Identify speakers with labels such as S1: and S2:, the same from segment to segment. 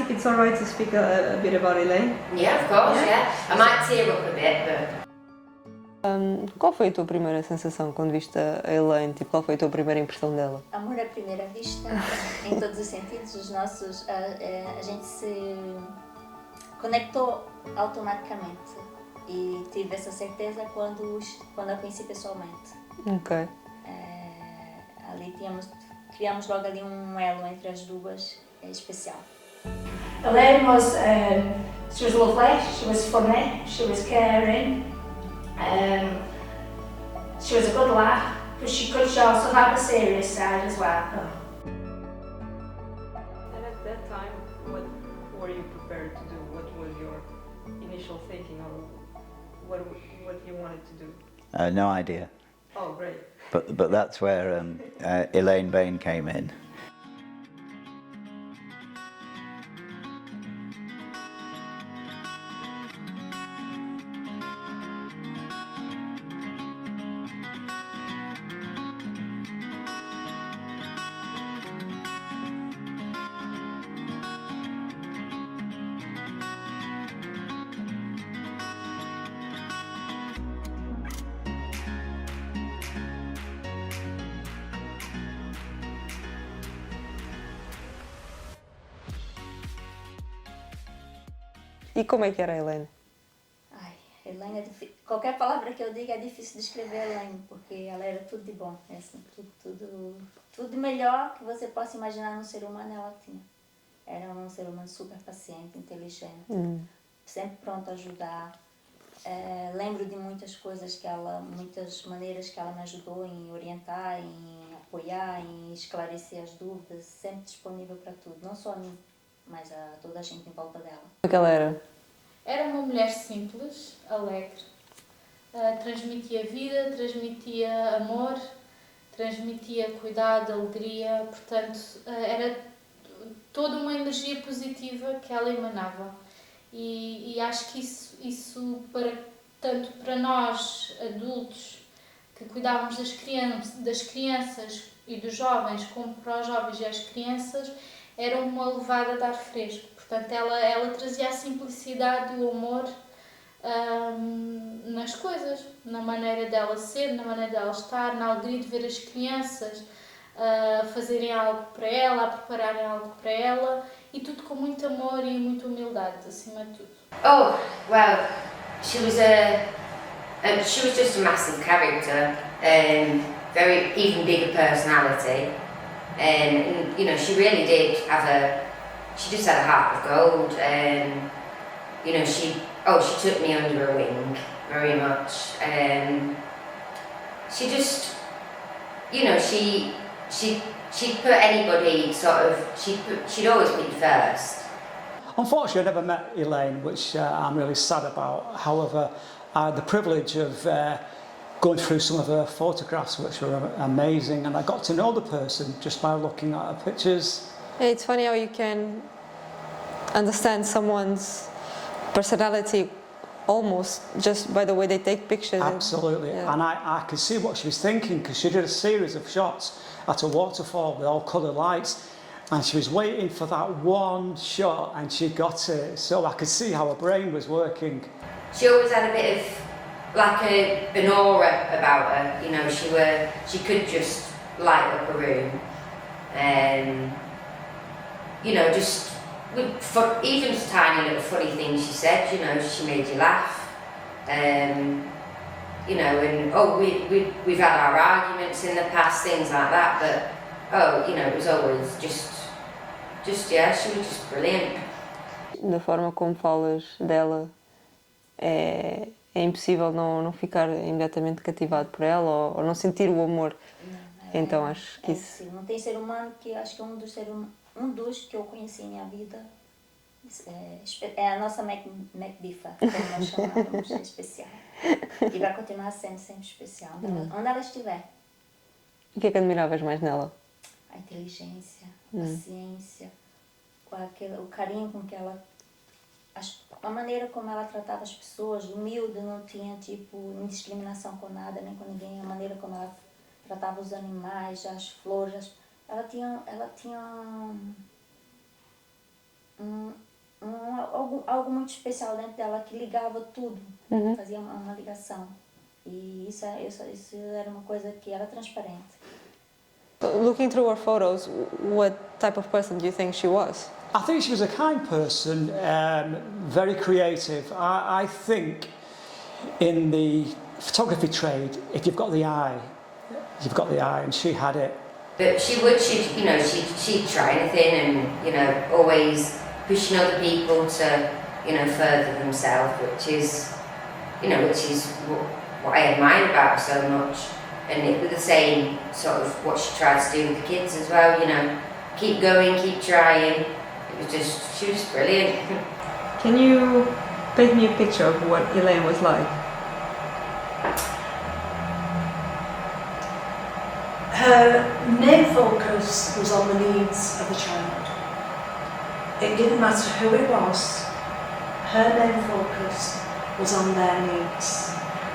S1: if it's alright to speak a bit about Elaine.
S2: Yeah, of course, yeah. I might tear up a bit, but...
S3: Qual foi a tua primeira sensação quando viste a Elaine? Tipo, qual foi a tua primeira impressão dela?
S4: Amor à primeira vista, em todos os sentidos, a gente se conectou automaticamente e tive essa certeza quando a conheci pessoalmente.
S3: Ok.
S4: Ali criamos logo ali um elo entre as duas especial.
S5: Elaine was, she was lovely, she was funny, she was caring. She was a good laugh, but she also have a serious side as well.
S1: And at that time, what were you prepared to do? What was your initial thinking, or what you wanted to do?
S6: No idea.
S1: Oh, great.
S6: But that's where Elaine Bain came in.
S3: E como é que era a Elaine?
S4: Elaine é difícil. Qualquer palavra que eu diga é difícil de descrever a Elaine, porque ela era tudo de bom. Assim, tudo de melhor que você possa imaginar num ser humano ela tinha. Era um ser humano super paciente, inteligente, sempre pronto a ajudar. Lembro de muitas maneiras que ela me ajudou em orientar, em apoiar, em esclarecer as dúvidas, sempre disponível para tudo, não só a mim, mas a toda a gente em volta dela.
S3: O que ela era?
S7: Era uma mulher simples, alegre, transmitia vida, transmitia amor, transmitia cuidado, alegria, portanto era toda uma energia positiva que ela emanava. E acho que isso tanto para nós adultos que cuidávamos das crianças e dos jovens, como para os jovens e as crianças, era uma levada de ar fresco. Portanto, ela trazia a simplicidade e o amor nas coisas, na maneira dela ser, na maneira dela estar, na alegria de ver as crianças fazerem algo para ela, a prepararem algo para ela, e tudo com muito amor e muita humildade, acima de tudo.
S2: Oh, well, she was just a massive character, very even bigger personality, and you know, she really did she just had a heart of gold. You know, she took me under her wing very much. She just, you know, she'd put anybody she'd always be first.
S8: Unfortunately, I never met Elaine, which I'm really sad about. However, I had the privilege of going through some of her photographs, which were amazing, and I got to know the person just by looking at her pictures.
S3: It's funny how you can understand someone's personality almost just by the way they take pictures.
S8: Absolutely,
S3: Yeah.
S8: and I could see what she was thinking, because she did a series of shots at a waterfall with all coloured lights, and she was waiting for that one shot and she got it, so I could see how her brain was working.
S2: She always had a bit of like an aura about her, you know, she could just light up a room, and you know, just even just tiny little funny things she said, you know, she made you laugh, you know, and we've had our arguments in the past, things like that, but you know, it was always just yeah, she was just brilliant.
S3: Da forma como falas dela, é impossível não ficar imediatamente cativado por ela ou não sentir o amor. Então acho que isso...
S4: Não tem ser humano que acho que é um dos que eu conheci em minha vida. É a nossa Macbifa, como nós chamávamos, é especial. E vai continuar sendo sempre especial, onde ela estiver.
S3: O que é que admiravas mais nela?
S4: A inteligência, a paciência, o carinho com que ela... A maneira como ela tratava as pessoas, humilde, não tinha tipo indiscriminação com nada, nem com ninguém. A maneira como ela tratava os animais, as flores. Ela tinha algo muito especial dentro dela que ligava tudo,
S3: Uhum.
S4: fazia uma ligação. E isso era uma coisa que era transparente.
S3: Looking through her photos, what type of person do you think she was?
S8: I think she was a kind person, very creative. I think in the photography trade, if you've got the eye, you've got the eye, and she had it.
S2: But she'd try anything, and always pushing other people to further themselves, which is what I admire about her so much. And it was the same sort of what she tried to do with the kids as well. Keep going, keep trying. She was brilliant.
S3: Can you paint me a picture of what Elaine was like?
S9: Her main focus was on the needs of the child. It didn't matter who it was, her main focus was on their needs.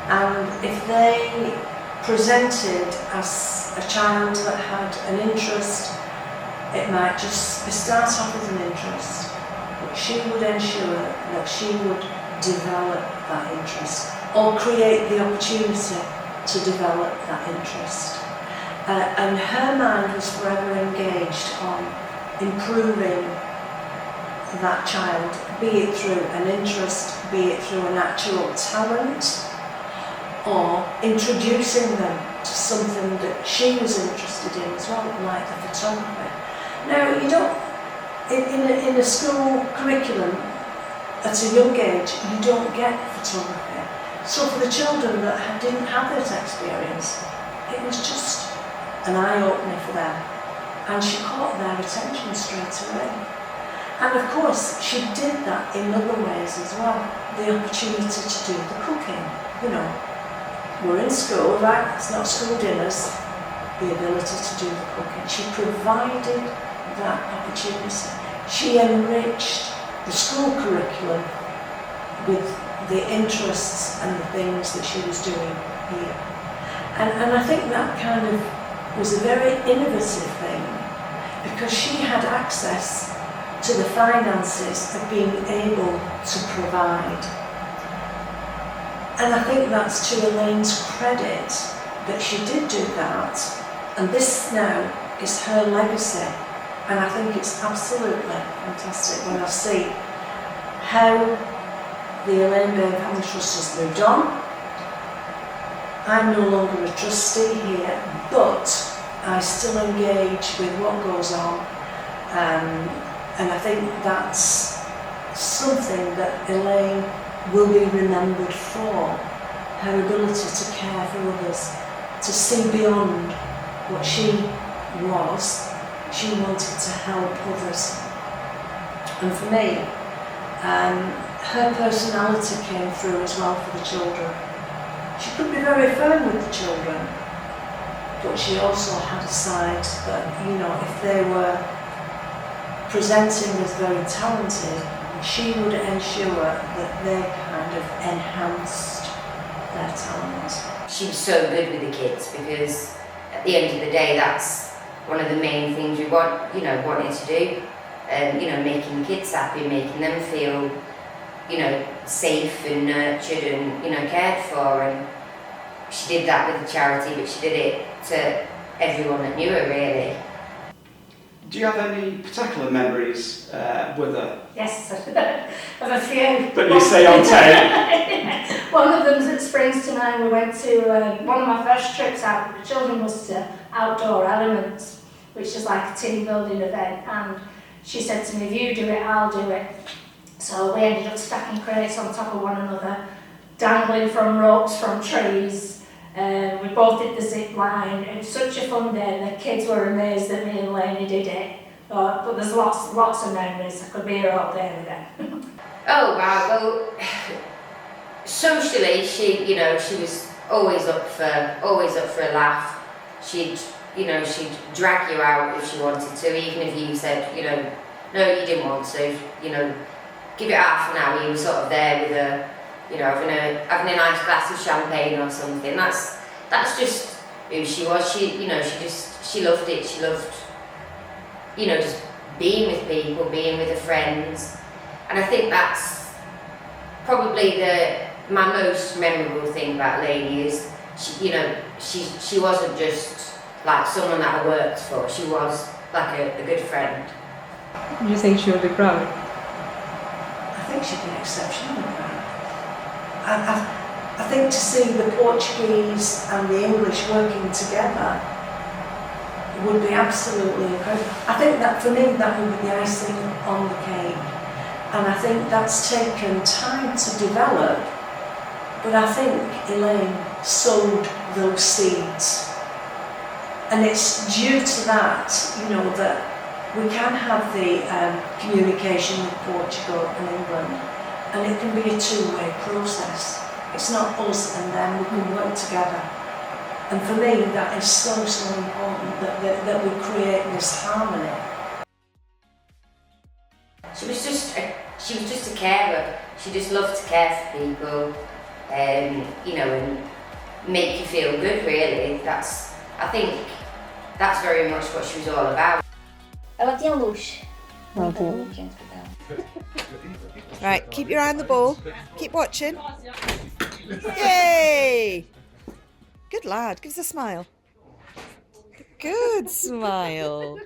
S9: And if they presented as a child that had an interest, it might just start off as an interest, but she would ensure that she would develop that interest or create the opportunity to develop that interest. And her mind was forever engaged on improving that child, be it through an interest, be it through a natural talent, or introducing them to something that she was interested in as well, like the photography. Now, you don't, in a school curriculum, at a young age, you don't get photography. So for the children that didn't have that experience, it was just an eye-opener for them. And she caught their attention straight away. And of course, she did that in other ways as well. The opportunity to do the cooking, We're in school, right? It's not school dinners. The ability to do the cooking. She provided that opportunity. She enriched the school curriculum with the interests and the things that she was doing here. And I think that kind of was a very innovative thing, because she had access to the finances of being able to provide. And I think that's to Elaine's credit that she did do that, and this now is her legacy. And I think it's absolutely fantastic when I see how the Elaine Bain Family Trust has moved on. I'm no longer a trustee here, but I still engage with what goes on. And I think that's something that Elaine will be remembered for, her ability to care for others, to see beyond what she was. She wanted to help others. And for me, her personality came through as well for the children. She could be very firm with the children, but she also had a side that, if they were presenting as very talented, she would ensure that they kind of enhanced their talent.
S2: She was so good with the kids, because at the end of the day, that's one of the main things we wanted to do. Making the kids happy, making them feel, safe and nurtured and, cared for. And she did that with the charity, but she did it to everyone that knew her, really.
S10: Do you have any particular memories with her?
S5: Yes, of a few.
S10: That you say on tape?
S5: One of them that springs to mind, we went to one of my first trips out with the children was to Outdoor Elements, which is like a team building event, and she said to me, if you do it, I'll do it. So we ended up stacking crates on top of one another, dangling from ropes from trees. We both did the zip line. It was such a fun day, and the kids were amazed that me and Elaine did it. But there's lots of memories. I could be here all day with them.
S2: Oh wow! Well, socially, she was always up for a laugh. She'd drag you out if she wanted to, even if you said, no, you didn't want to. Give it half an hour. You were sort of there with her. Having a nice glass of champagne or something. That's just who she was. She loved it. She loved, just being with people, being with her friends. And I think that's probably my most memorable thing about Elaine is, she wasn't just like someone that I worked for, she was like a good friend.
S1: Do you think she'll be proud?
S9: I think she'd be exceptionally proud. I think to see the Portuguese and the English working together would be absolutely incredible. I think that for me that would be the icing on the cake. And I think that's taken time to develop, but I think Elaine sowed those seeds. And it's due to that, that we can have the communication with Portugal and England, and it can be a two-way process. It's not us and them, we can work together. And for me, that is so important that we create this harmony.
S2: She was just a carer. She just loved to care for people, and make you feel good. Really, I think that's very much what she was all about.
S4: Ela tinha luz.
S3: Ela
S4: Muita
S3: tinha
S4: luz dentro dela.
S11: Right, keep your eye on the ball. Keep watching. Yay! Good lad. Give us a smile. Good smile.